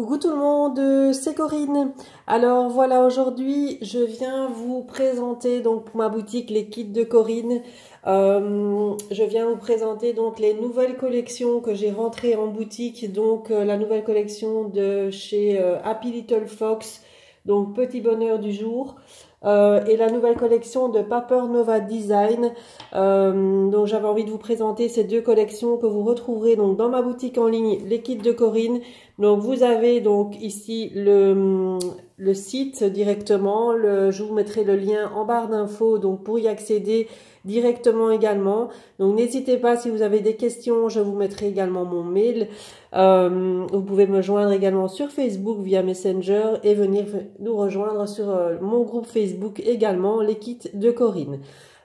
Coucou tout le monde, c'est Corinne. Alors voilà, aujourd'hui je viens vous présenter donc pour ma boutique les kits de Corinne. Je viens vous présenter donc les nouvelles collections que j'ai rentrées en boutique. Donc la nouvelle collection de chez Happy Little Fox, donc Petit Bonheur du Jour. Et la nouvelle collection de Paper Nova Design. Donc j'avais envie de vous présenter ces deux collections que vous retrouverez donc dans ma boutique en ligne, les kits de Corinne. Donc vous avez donc ici le site directement, je vous mettrai le lien en barre d'infos donc pour y accéder directement également. Donc n'hésitez pas, si vous avez des questions, je vous mettrai également mon mail. Vous pouvez me joindre également sur Facebook via Messenger et venir nous rejoindre sur mon groupe Facebook également, les kits de Corinne.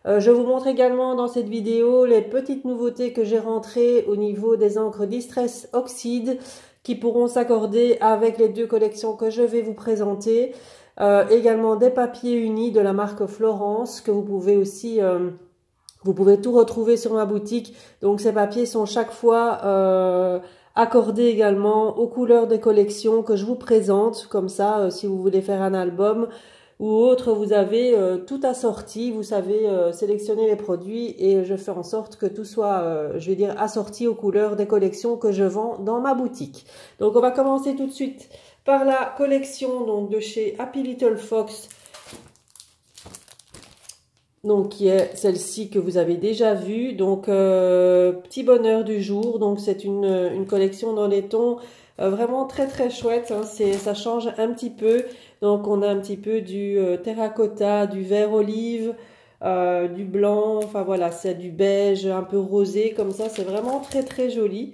Je vous montre également dans cette vidéo les petites nouveautés que j'ai rentrées au niveau des encres Distress Oxide qui pourront s'accorder avec les deux collections que je vais vous présenter. Également des papiers unis de la marque Florence que vous pouvez aussi... vous pouvez tout retrouver sur ma boutique. Donc ces papiers sont chaque fois accordés également aux couleurs des collections que je vous présente. Comme ça, si vous voulez faire un album ou autre, vous avez tout assorti. Vous savez sélectionner les produits et je fais en sorte que tout soit, je vais dire, assorti aux couleurs des collections que je vends dans ma boutique. Donc on va commencer tout de suite par la collection donc, de chez Happy Little Fox. Donc qui est celle-ci que vous avez déjà vue, donc Petit Bonheur du Jour. Donc c'est une collection dans les tons vraiment très très chouette, hein. Ça change un petit peu. Donc on a un petit peu du terracotta, du vert olive, du blanc, enfin voilà, c'est du beige un peu rosé comme ça, c'est vraiment très très joli.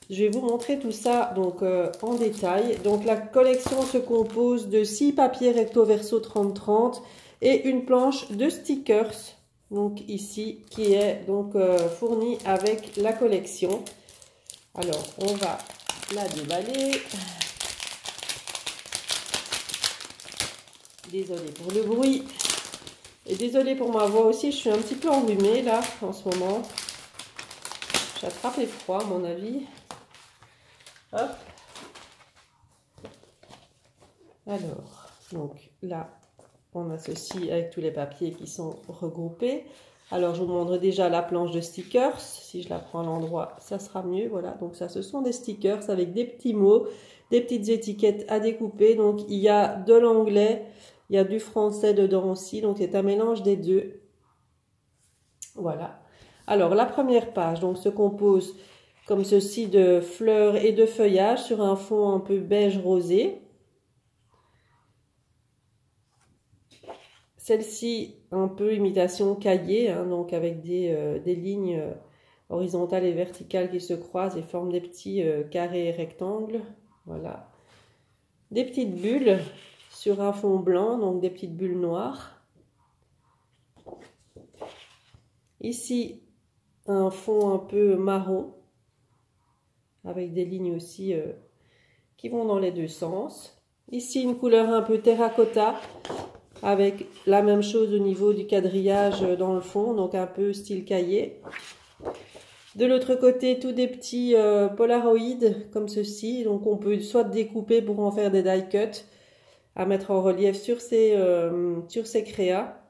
Je vais vous montrer tout ça donc en détail. Donc la collection se compose de 6 papiers recto verso 30-30 et une planche de stickers, donc ici, qui est donc fournie avec la collection. Alors, on va la déballer. Désolée pour le bruit. Et désolée pour ma voix aussi, je suis un petit peu enrhumée là, en ce moment. J'ai attrapé froid, à mon avis. Hop. Alors, donc là, on a ceci avec tous les papiers qui sont regroupés. Alors, je vous montre déjà la planche de stickers. Si je la prends à l'endroit, ça sera mieux. Voilà, donc ça, ce sont des stickers avec des petits mots, des petites étiquettes à découper. Donc, il y a de l'anglais, il y a du français dedans aussi. Donc, c'est un mélange des deux. Voilà. Alors, la première page donc, se compose comme ceci de fleurs et de feuillages sur un fond un peu beige rosé. Celle-ci, un peu imitation cahier, hein, donc avec des lignes horizontales et verticales qui se croisent et forment des petits carrés et rectangles. Voilà. Des petites bulles sur un fond blanc, donc des petites bulles noires. Ici, un fond un peu marron, avec des lignes aussi qui vont dans les deux sens. Ici, une couleur un peu terracotta, avec la même chose au niveau du quadrillage dans le fond, donc un peu style cahier. De l'autre côté, tous des petits polaroïdes comme ceci, donc on peut soit découper pour en faire des die cuts à mettre en relief sur ces créas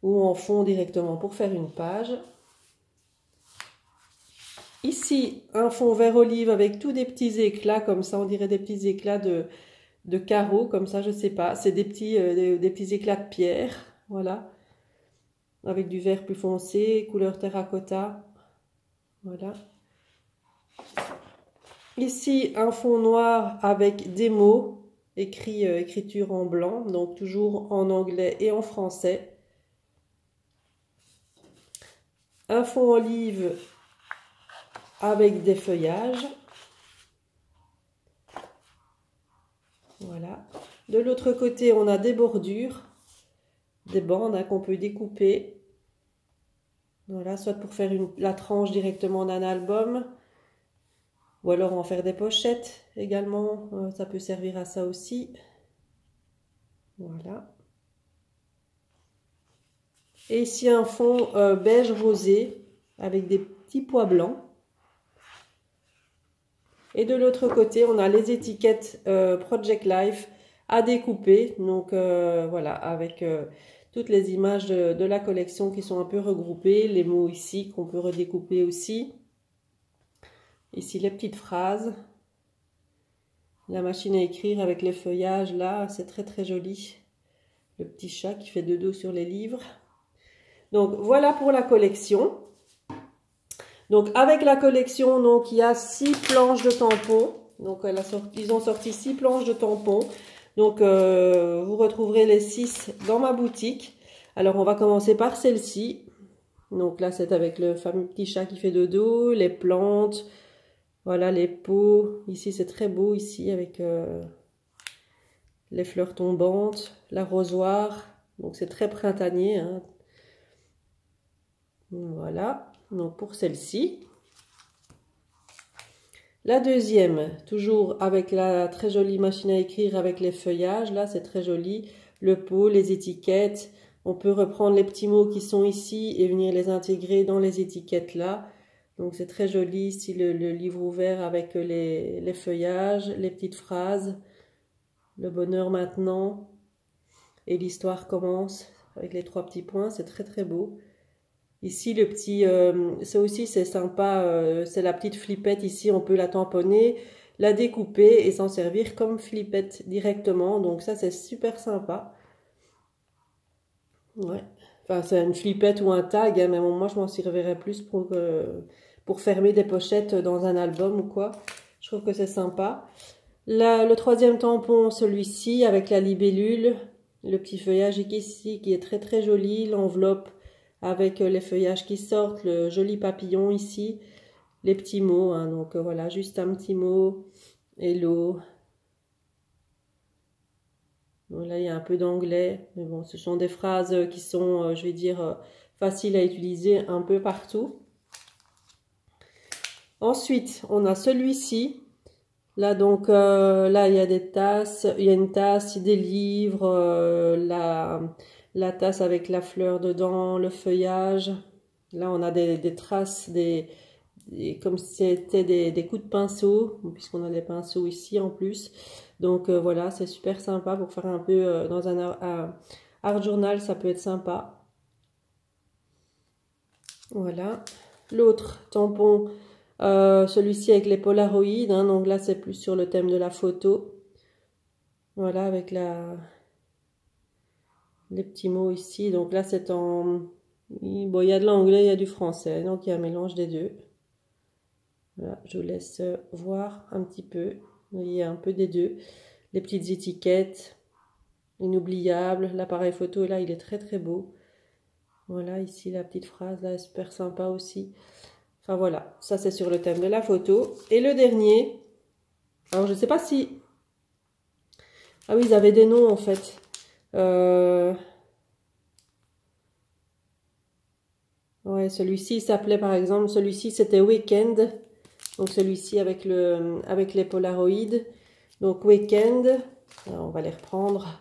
ou en fond directement pour faire une page. Ici, un fond vert olive avec tous des petits éclats comme ça, on dirait des petits éclats de carreaux, comme ça, je sais pas. C'est des petits éclats de pierre, voilà. Avec du vert plus foncé, couleur terracotta. Voilà. Ici, un fond noir avec des mots, écriture en blanc, donc toujours en anglais et en français. Un fond olive avec des feuillages. Voilà. De l'autre côté, on a des bordures, des bandes hein, qu'on peut découper. Voilà, soit pour faire la tranche directement d'un album, ou alors en faire des pochettes également. Ça peut servir à ça aussi. Voilà. Et ici un fond beige rosé avec des petits pois blancs. Et de l'autre côté, on a les étiquettes Project Life à découper. Donc voilà, avec toutes les images de la collection qui sont un peu regroupées. Les mots ici qu'on peut redécouper aussi. Ici les petites phrases. La machine à écrire avec les feuillages là, c'est très très joli. Le petit chat qui fait dodo sur les livres. Donc voilà pour la collection. Donc avec la collection, donc il y a 6 planches de tampons. Donc ils ont sorti 6 planches de tampons. Donc vous retrouverez les 6 dans ma boutique. Alors on va commencer par celle-ci. Donc là c'est avec le fameux petit chat qui fait dodo, les plantes, voilà les pots. Ici c'est très beau ici avec les fleurs tombantes, l'arrosoir. Donc c'est très printanier, hein. Voilà, donc pour celle-ci. La deuxième, toujours avec la très jolie machine à écrire avec les feuillages. Là, c'est très joli. Le pot, les étiquettes. On peut reprendre les petits mots qui sont ici et venir les intégrer dans les étiquettes là. Donc c'est très joli ici le livre ouvert avec les feuillages, les petites phrases. Le bonheur maintenant. Et l'histoire commence avec les 3 petits points. C'est très très beau. Ici, le petit, ça aussi c'est sympa, c'est la petite flippette ici, on peut la tamponner, la découper et s'en servir comme flippette directement. Donc ça c'est super sympa. Ouais, enfin c'est une flippette ou un tag, hein, mais bon, moi je m'en servirais plus pour fermer des pochettes dans un album ou quoi. Je trouve que c'est sympa. Le troisième tampon, celui-ci avec la libellule, le petit feuillage ici qui est très très joli, l'enveloppe avec les feuillages qui sortent, le joli papillon ici, les petits mots, hein, donc voilà, juste un petit mot, hello. Bon, là, il y a un peu d'anglais, mais bon, ce sont des phrases qui sont, je vais dire, faciles à utiliser un peu partout. Ensuite, on a celui-ci. Là, donc, là, il y a des tasses, il y a une tasse, des livres, la tasse avec la fleur dedans, le feuillage. Là, on a des traces, comme si c'était des coups de pinceau, puisqu'on a des pinceaux ici en plus. Donc voilà, c'est super sympa pour faire un peu dans un art journal, ça peut être sympa. Voilà. L'autre tampon, celui-ci avec les polaroïdes, hein, donc là c'est plus sur le thème de la photo. Voilà, avec les petits mots ici. Donc là c'est en... Bon, il y a de l'anglais, il y a du français, donc il y a un mélange des deux. Voilà, je vous laisse voir un petit peu. Il y a un peu des deux. Les petites étiquettes, inoubliables. L'appareil photo, là, il est très très beau. Voilà, ici la petite phrase, là, super sympa aussi. Enfin voilà, ça c'est sur le thème de la photo. Et le dernier, alors je ne sais pas si... Ah oui, ils avaient des noms en fait. Ouais, celui-ci s'appelait par exemple, celui-ci c'était Weekend. Donc celui-ci avec les polaroïdes. Donc Weekend, alors, on va les reprendre.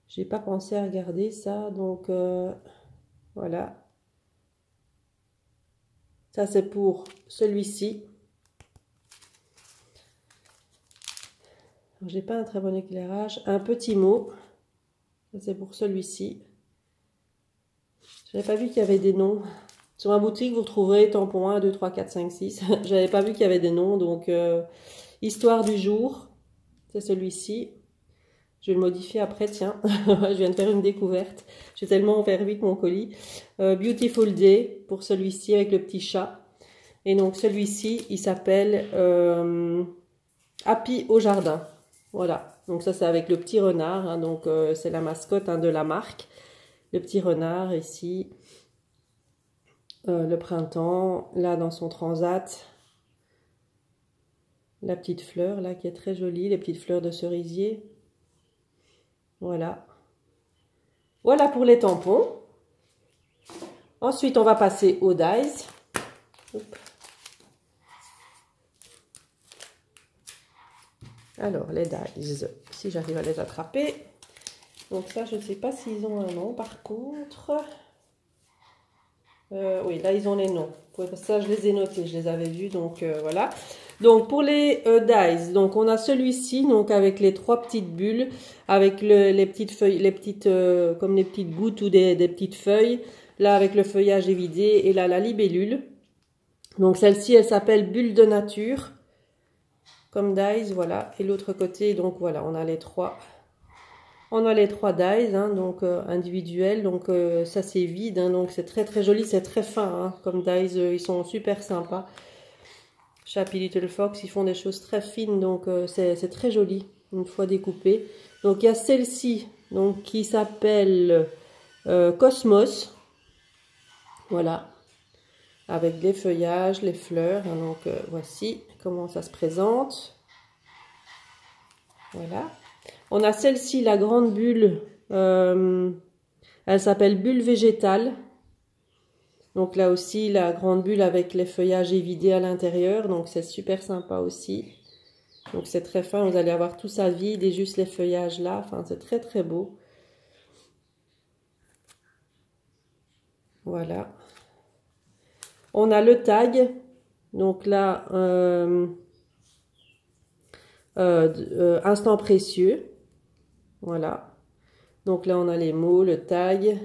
J'ai pas pensé à regarder ça, donc voilà. Ça c'est pour celui-ci. J'ai pas un très bon éclairage. Un petit mot. Ça c'est pour celui-ci. J'avais pas vu qu'il y avait des noms. Sur ma boutique, vous trouverez tampon 1, 2, 3, 4, 5, 6. J'avais pas vu qu'il y avait des noms. Donc, histoire du jour. C'est celui-ci. Je vais le modifier après, tiens. Je viens de faire une découverte. J'ai tellement ouvert vite mon colis. Beautiful Day pour celui-ci avec le petit chat. Et donc, celui-ci, il s'appelle Happy au jardin. Voilà. Donc, ça, c'est avec le petit renard. Hein. Donc, c'est la mascotte de la marque. Le petit renard ici. Le printemps, là dans son transat, la petite fleur là qui est très jolie, les petites fleurs de cerisier. Voilà. Voilà pour les tampons. Ensuite, on va passer aux dies. Alors, les dies, si j'arrive à les attraper. Donc ça, je ne sais pas s'ils ont un nom par contre. Oui, là, ils ont les noms. Ça, je les ai notés, je les avais vus, donc voilà. Donc pour les dies, donc on a celui-ci, donc avec les 3 petites bulles, avec les petites feuilles, comme les petites gouttes ou des petites feuilles. Là avec le feuillage évidé et là la libellule. Donc celle-ci, elle s'appelle bulle de nature, comme dies, voilà. Et l'autre côté, donc voilà, on a les 3. On a les 3 dies, hein, donc individuels, donc ça c'est vide, hein, donc c'est très très joli, c'est très fin, hein, comme dies, ils sont super sympas. Chez Happy Little Fox, ils font des choses très fines, donc c'est très joli une fois découpé. Donc il y a celle-ci, donc qui s'appelle Cosmos, voilà, avec les feuillages, les fleurs. Hein, donc voici comment ça se présente. Voilà. On a celle-ci, la grande bulle, elle s'appelle bulle végétale. Donc là aussi, la grande bulle avec les feuillages évidés à l'intérieur. Donc c'est super sympa aussi. Donc c'est très fin, vous allez avoir tout ça vide et juste les feuillages là. Enfin, c'est très très beau. Voilà. On a le tag. Donc là, instant précieux. Voilà. Donc là, on a les mots, le tag.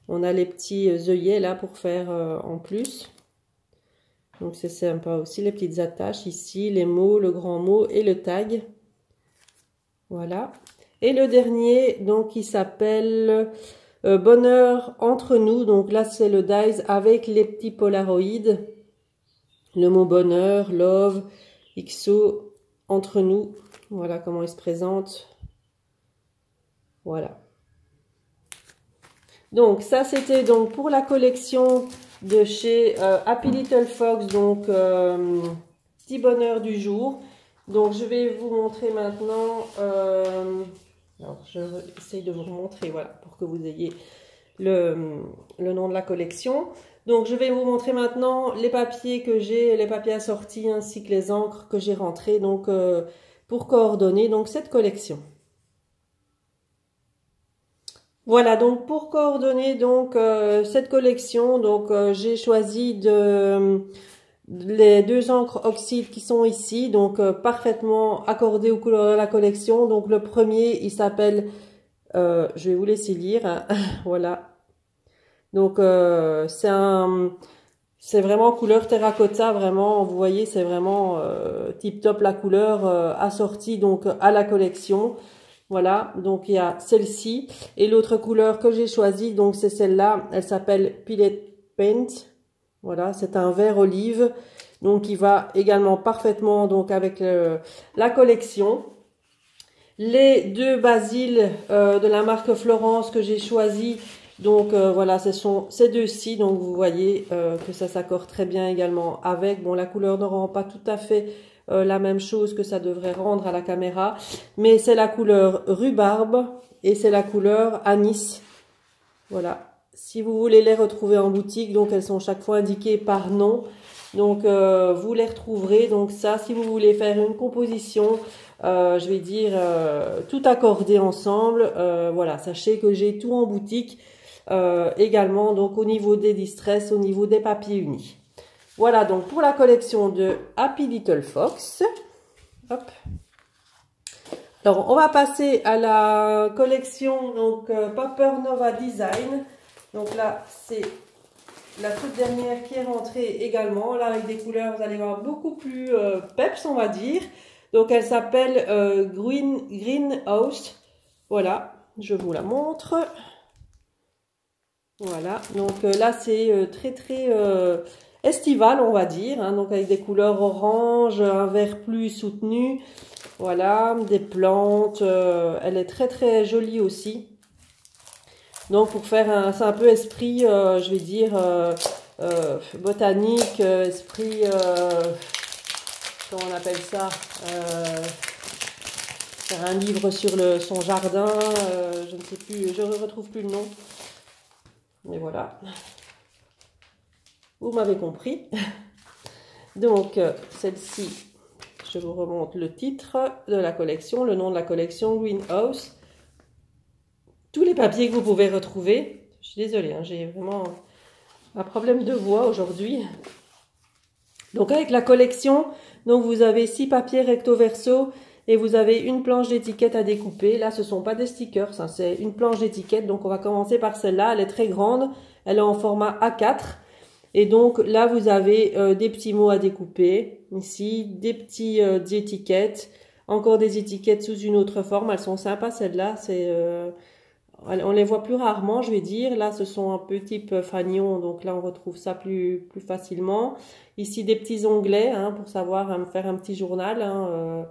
On a les petits œillets là pour faire en plus. Donc c'est sympa aussi, les petites attaches ici, les mots, le grand mot et le tag. Voilà. Et le dernier, donc il s'appelle Bonheur entre nous. Donc là c'est le dies avec les petits polaroïdes. Le mot bonheur, love, XO, entre nous. Voilà comment il se présente. Voilà. Donc ça c'était donc pour la collection de chez Happy Little Fox, donc petit bonheur du jour. Donc je vais vous montrer maintenant, alors je vais essayer de vous montrer, voilà, pour que vous ayez le nom de la collection. Donc je vais vous montrer maintenant les papiers que j'ai, les papiers assortis ainsi que les encres que j'ai rentrées donc pour coordonner donc cette collection. Voilà, donc pour coordonner donc cette collection, donc j'ai choisi les 2 encres oxyde qui sont ici, donc parfaitement accordées aux couleurs de la collection. Donc le premier, il s'appelle, je vais vous laisser lire, hein, voilà. Donc c'est vraiment couleur terracotta, vraiment, vous voyez, c'est vraiment tip top la couleur assortie donc à la collection. Voilà, donc il y a celle-ci. Et l'autre couleur que j'ai choisie, donc c'est celle-là. Elle s'appelle Pillet Paint. Voilà, c'est un vert olive. Donc il va également parfaitement donc avec la collection. Les 2 basiles de la marque Florence que j'ai choisi. Donc voilà, ce sont ces 2-ci. Donc vous voyez que ça s'accorde très bien également avec. Bon, la couleur ne rend pas tout à fait la même chose que ça devrait rendre à la caméra, mais c'est la couleur rhubarbe et c'est la couleur anis. Voilà, si vous voulez les retrouver en boutique, donc elles sont chaque fois indiquées par nom, donc vous les retrouverez. Donc ça, si vous voulez faire une composition, je vais dire tout accordé ensemble, voilà, sachez que j'ai tout en boutique également, donc au niveau des distress, au niveau des papiers unis. Voilà donc pour la collection de Happy Little Fox. Hop. Alors on va passer à la collection donc Paper Nova Design. Donc là c'est la toute dernière qui est rentrée également. Là avec des couleurs, vous allez voir beaucoup plus peps on va dire. Donc elle s'appelle Greenhouse. Voilà, je vous la montre. Voilà, donc là c'est très très estival on va dire, hein, donc avec des couleurs orange, un vert plus soutenu, voilà, des plantes, elle est très très jolie aussi. Donc pour faire c'est un peu esprit, je vais dire, botanique, esprit, comment on appelle ça, faire un livre sur son jardin, je ne sais plus, je ne retrouve plus le nom. Mais voilà, vous m'avez compris. Donc, celle-ci, je vous remonte le titre de la collection, le nom de la collection, Greenhouse. Tous les papiers que vous pouvez retrouver. Je suis désolée, hein, j'ai vraiment un problème de voix aujourd'hui. Donc avec la collection, donc vous avez 6 papiers recto verso et vous avez une planche d'étiquette à découper. Là, ce sont pas des stickers, hein, c'est une planche d'étiquette. Donc on va commencer par celle-là. Elle est très grande, elle est en format A4. Et donc là, vous avez des petits mots à découper. Ici, des petits étiquettes. Encore des étiquettes sous une autre forme. Elles sont sympas, celles-là. On les voit plus rarement, je vais dire. Là, ce sont un peu type fanion. Donc là, on retrouve ça plus facilement. Ici, des petits onglets hein, pour savoir faire un petit journal. Hein,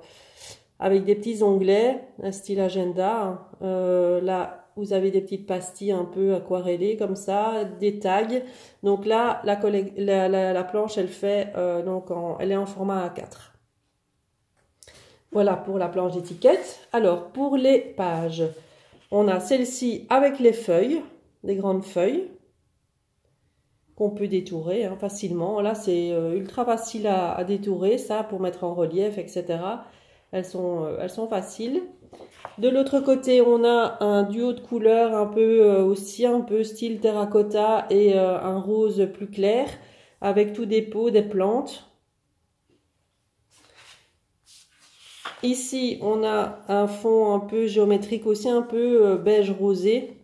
avec des petits onglets, un style agenda. Là, vous avez des petites pastilles un peu aquarellées comme ça, des tags. Donc là, la planche, elle fait elle est en format A4. Voilà pour la planche d'étiquette. Alors, pour les pages, on a celle-ci avec les feuilles, des grandes feuilles, qu'on peut détourer hein, facilement. Là, c'est ultra facile à détourer, ça, pour mettre en relief, etc. Elles sont faciles. De l'autre côté, on a un duo de couleurs un peu un peu style terracotta et un rose plus clair, avec tout des pots, des plantes. Ici, on a un fond un peu géométrique aussi, un peu beige rosé.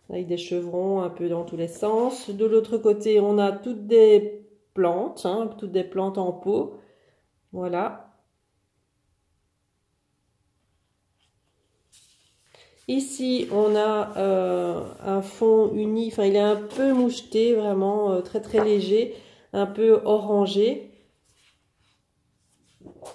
Avec des chevrons un peu dans tous les sens. De l'autre côté, on a toutes des plantes, hein, toutes des plantes en pot. Voilà. Ici, on a un fond uni, enfin il est un peu moucheté, vraiment très très léger, un peu orangé.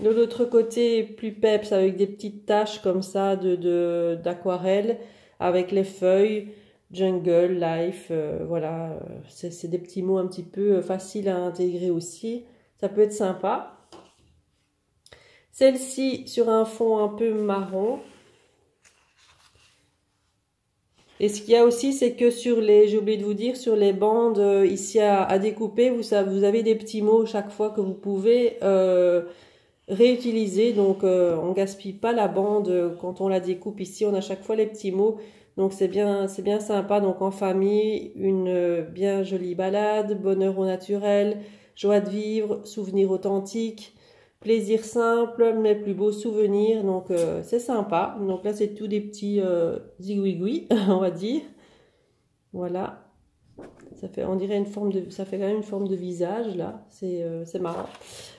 De l'autre côté, plus peps avec des petites taches comme ça d'aquarelle, avec les feuilles, jungle, life, voilà. C'est des petits mots un petit peu faciles à intégrer aussi. Ça peut être sympa. Celle-ci sur un fond un peu marron. Et ce qu'il y a aussi, c'est que j'ai oublié de vous dire, sur les bandes ici à découper, vous avez des petits mots chaque fois que vous pouvez réutiliser. Donc, on gaspille pas la bande quand on la découpe ici. On a chaque fois les petits mots. Donc, c'est bien sympa. Donc, en famille, une bien jolie balade, bonheur au naturel, joie de vivre, souvenirs authentiques. Plaisir simple, mes plus beaux souvenirs, donc c'est sympa. Donc là, c'est tout des petits zigouigouis, on va dire. Voilà. On dirait ça fait quand même une forme de visage, là. C'est marrant.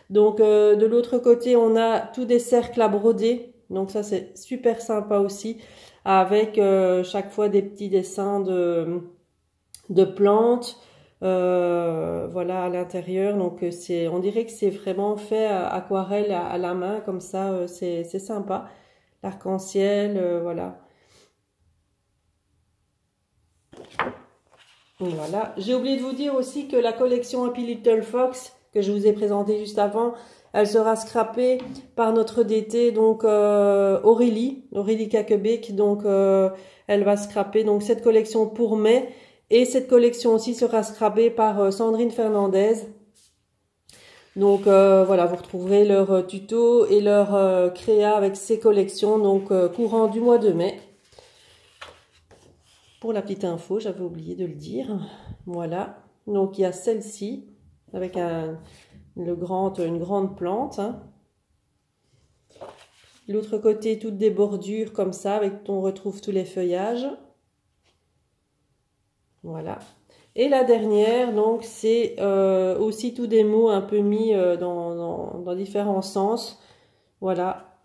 Donc, de l'autre côté, on a tous des cercles à broder. Donc ça, c'est super sympa aussi. Avec chaque fois des petits dessins de plantes. Voilà à l'intérieur, donc on dirait que c'est vraiment fait aquarelle à la main comme ça, c'est sympa. L'arc-en-ciel, voilà. Voilà. J'ai oublié de vous dire aussi que la collection Happy Little Fox que je vous ai présentée juste avant, elle sera scrappée par notre DT, donc Aurélie Caquebec, donc elle va scraper donc cette collection pour mai. Et cette collection aussi sera scrappée par Sandrine Fernandez. Donc voilà, vous retrouverez leur tuto et leur créa avec ces collections, donc courant du mois de mai. Pour la petite info, j'avais oublié de le dire. Voilà, donc il y a celle-ci avec une grande plante. Hein. L'autre côté, toutes des bordures comme ça, avec on retrouve tous les feuillages. Voilà. Et la dernière, donc, c'est aussi tous des mots un peu mis dans différents sens. Voilà.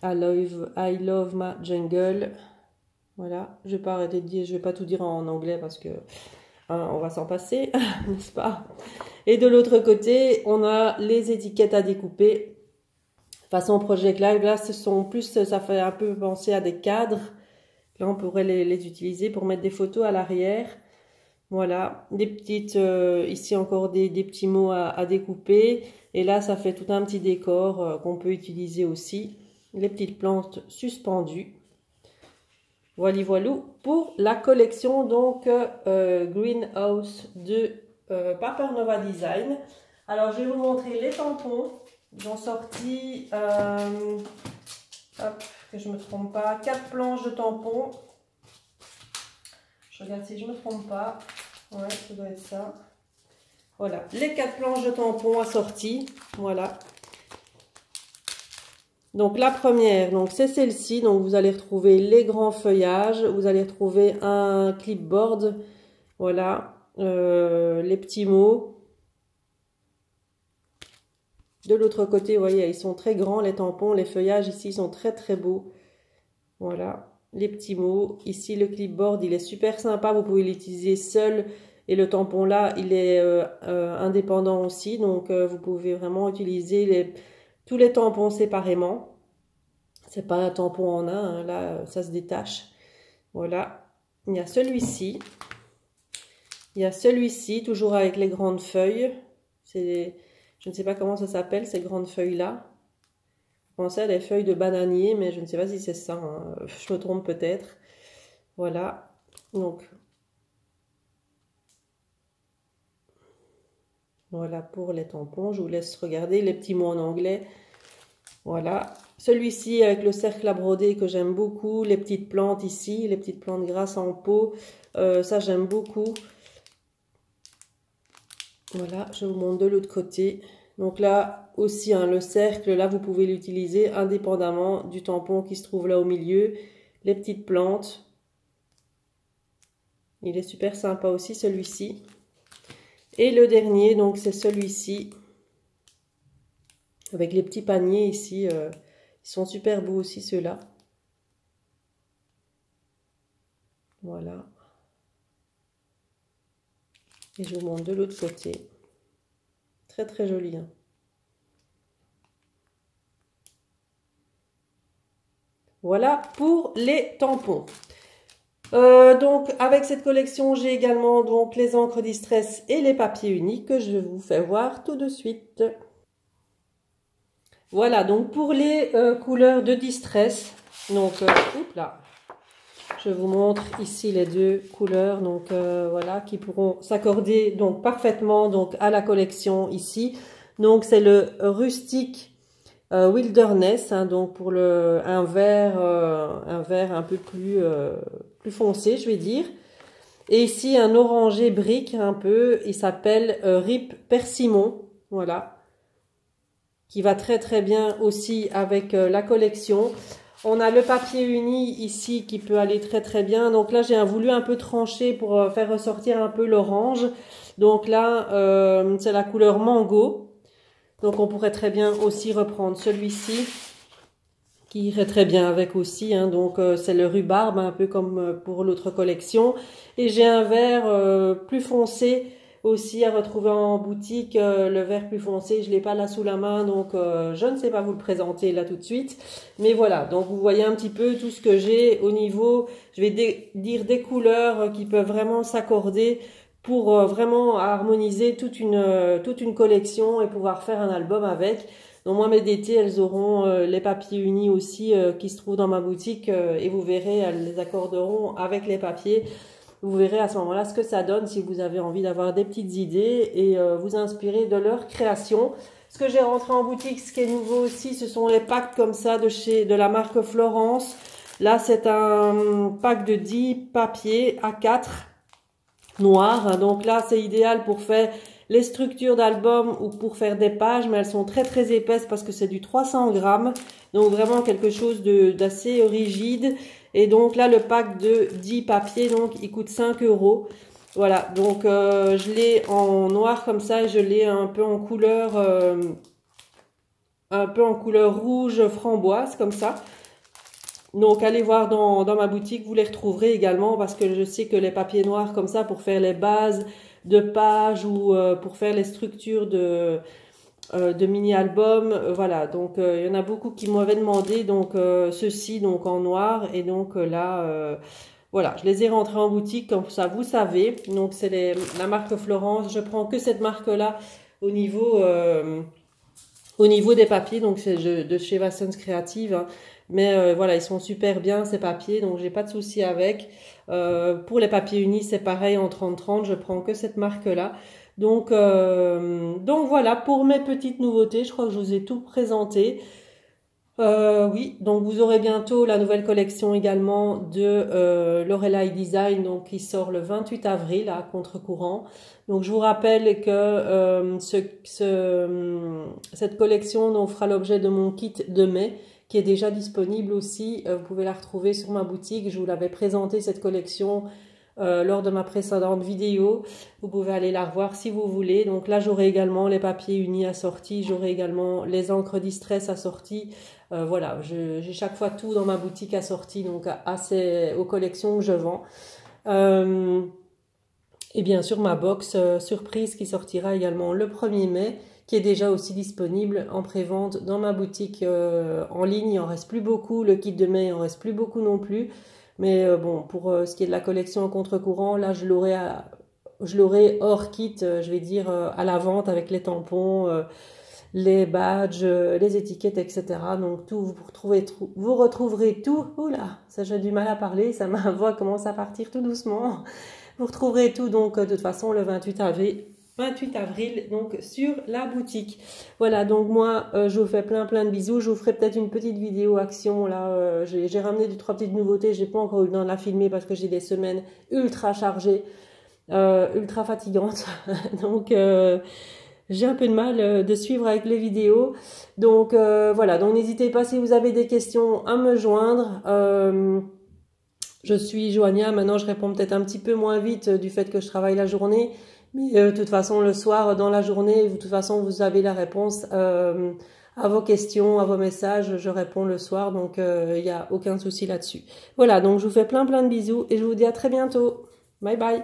I love my jungle. Voilà. Je vais pas arrêter de dire, je vais pas tout dire en anglais parce que hein, on va s'en passer, n'est-ce pas? Et de l'autre côté, on a les étiquettes à découper. Façon Project Live, là, ça fait un peu penser à des cadres. Là, on pourrait les utiliser pour mettre des photos à l'arrière. Voilà, des petites, ici encore des petits mots à découper. Et là, ça fait tout un petit décor qu'on peut utiliser aussi. Les petites plantes suspendues. Voilà, voilà pour la collection donc Greenhouse de Paper Nova Design. Alors, je vais vous montrer les tampons. Ils ont sorti, hop, que je ne me trompe pas, 4 planches de tampons. Je regarde si je ne me trompe pas. Ouais, ça doit être ça. Voilà, les 4 planches de tampons assorties. Voilà. Donc la première, donc c'est celle-ci. Donc vous allez retrouver les grands feuillages. Vous allez retrouver un clipboard. Voilà. Les petits mots. De l'autre côté, vous voyez, ils sont très grands, les tampons, les feuillages ici sont très très beaux. Voilà, les petits mots. Ici, le clipboard, il est super sympa, vous pouvez l'utiliser seul. Et le tampon là, il est indépendant aussi, donc vous pouvez vraiment utiliser tous les tampons séparément. C'est pas un tampon en un, hein, là, ça se détache. Voilà, il y a celui-ci. Il y a celui-ci, toujours avec les grandes feuilles. Je ne sais pas comment ça s'appelle, ces grandes feuilles-là. Je pensais à des feuilles de bananier, mais je ne sais pas si c'est ça. Hein. Je me trompe peut-être. Voilà. Donc, voilà pour les tampons. Je vous laisse regarder les petits mots en anglais. Voilà. Celui-ci avec le cercle à broder que j'aime beaucoup. Les petites plantes ici, les petites plantes grasses en pot. Ça, j'aime beaucoup. Voilà, je vous montre de l'autre côté. Donc là aussi, hein, le cercle, là, vous pouvez l'utiliser indépendamment du tampon qui se trouve là au milieu. Les petites plantes. Il est super sympa aussi, celui-ci. Et le dernier, donc, c'est celui-ci. Avec les petits paniers ici. Ils sont super beaux aussi, ceux-là. Voilà. Et je vous montre de l'autre côté. Très très joli. Hein. Voilà pour les tampons. Donc avec cette collection, j'ai également donc les encres Distress et les papiers uniques que je vous fais voir tout de suite. Voilà, donc pour les couleurs de Distress, donc là, je vous montre ici les deux couleurs, donc voilà, qui pourront s'accorder donc parfaitement donc à la collection ici. Donc c'est le rustique Wilderness, hein, donc pour un vert un peu plus foncé, je vais dire. Et ici un orangé brique un peu, il s'appelle Rip Persimon, voilà, qui va très très bien aussi avec la collection. On a le papier uni ici qui peut aller très très bien. Donc là, j'ai voulu un peu trancher pour faire ressortir un peu l'orange. Donc là, c'est la couleur mango. Donc on pourrait très bien aussi reprendre celui-ci qui irait très bien avec aussi. Hein. Donc c'est le rhubarbe, un peu comme pour l'autre collection. Et j'ai un vert plus foncé aussi à retrouver en boutique, le vert plus foncé, je l'ai pas là sous la main, donc je ne sais pas vous le présenter là tout de suite. Mais voilà, donc vous voyez un petit peu tout ce que j'ai au niveau, je vais dire des couleurs qui peuvent vraiment s'accorder pour vraiment harmoniser toute une collection et pouvoir faire un album avec. Donc moi mes DT, elles auront les papiers unis aussi qui se trouvent dans ma boutique et vous verrez, elles les accorderont avec les papiers. Vous verrez à ce moment-là ce que ça donne si vous avez envie d'avoir des petites idées et vous inspirer de leur création. Ce que j'ai rentré en boutique, ce qui est nouveau aussi, ce sont les packs comme ça de la marque Florence. Là, c'est un pack de 10 papiers A4 noirs. Donc là, c'est idéal pour faire les structures d'album ou pour faire des pages, mais elles sont très très épaisses parce que c'est du 300 grammes. Donc vraiment quelque chose d'assez rigide. Et donc là, le pack de 10 papiers, donc il coûte 5 €. Voilà, donc je l'ai en noir comme ça et je l'ai un peu en couleur rouge framboise comme ça. Donc allez voir dans ma boutique, vous les retrouverez également parce que je sais que les papiers noirs comme ça pour faire les bases de pages ou pour faire les structures de mini-albums, voilà, donc il y en a beaucoup qui m'avaient demandé donc ceux-ci donc en noir et donc là voilà, je les ai rentrés en boutique comme ça vous savez, donc c'est la marque Florence, je prends que cette marque là au niveau des papiers, donc c'est de chez Vassons Creative, hein. Mais voilà, ils sont super bien ces papiers, donc j'ai pas de souci avec. Pour les papiers unis, c'est pareil en 30-30, je prends que cette marque-là. Donc voilà pour mes petites nouveautés, je crois que je vous ai tout présenté. Oui, donc vous aurez bientôt la nouvelle collection également de Lorelei Design, donc qui sort le 28 avril à contre-courant. Donc je vous rappelle que cette collection donc, fera l'objet de mon kit de mai, qui est déjà disponible aussi. Vous pouvez la retrouver sur ma boutique. Je vous l'avais présenté cette collection lors de ma précédente vidéo. Vous pouvez aller la revoir si vous voulez. Donc là, j'aurai également les papiers unis assortis, j'aurai également les encres Distress assorties. Voilà, j'ai chaque fois tout dans ma boutique assorti, donc aux collections que je vends. Et bien sûr, ma box surprise qui sortira également le 1er mai, qui est déjà aussi disponible en prévente dans ma boutique en ligne. Il en reste plus beaucoup, le kit de mai, il en reste plus beaucoup non plus. Mais bon, pour ce qui est de la collection en contre-courant, là, je l'aurai hors kit, je vais dire, à la vente avec les tampons, les badges, les étiquettes, etc. Donc tout, vous retrouverez tout. Oula, ça j'ai du mal à parler, ma voix commence à partir tout doucement. Vous retrouverez tout donc de toute façon le 28 avril donc sur la boutique. Voilà, donc moi je vous fais plein de bisous. Je vous ferai peut-être une petite vidéo action là. J'ai ramené 3 petites nouveautés. J'ai pas encore eu le temps de la filmer parce que j'ai des semaines ultra chargées, ultra fatigantes. Donc j'ai un peu de mal de suivre avec les vidéos. Donc voilà, donc n'hésitez pas si vous avez des questions à me joindre. Je suis joignable. Maintenant, je réponds peut-être un petit peu moins vite du fait que je travaille la journée. Mais de toute façon, le soir, dans la journée, de toute façon, vous avez la réponse à vos questions, à vos messages. Je réponds le soir, donc il n'y a aucun souci là-dessus. Voilà, donc je vous fais plein de bisous et je vous dis à très bientôt. Bye bye.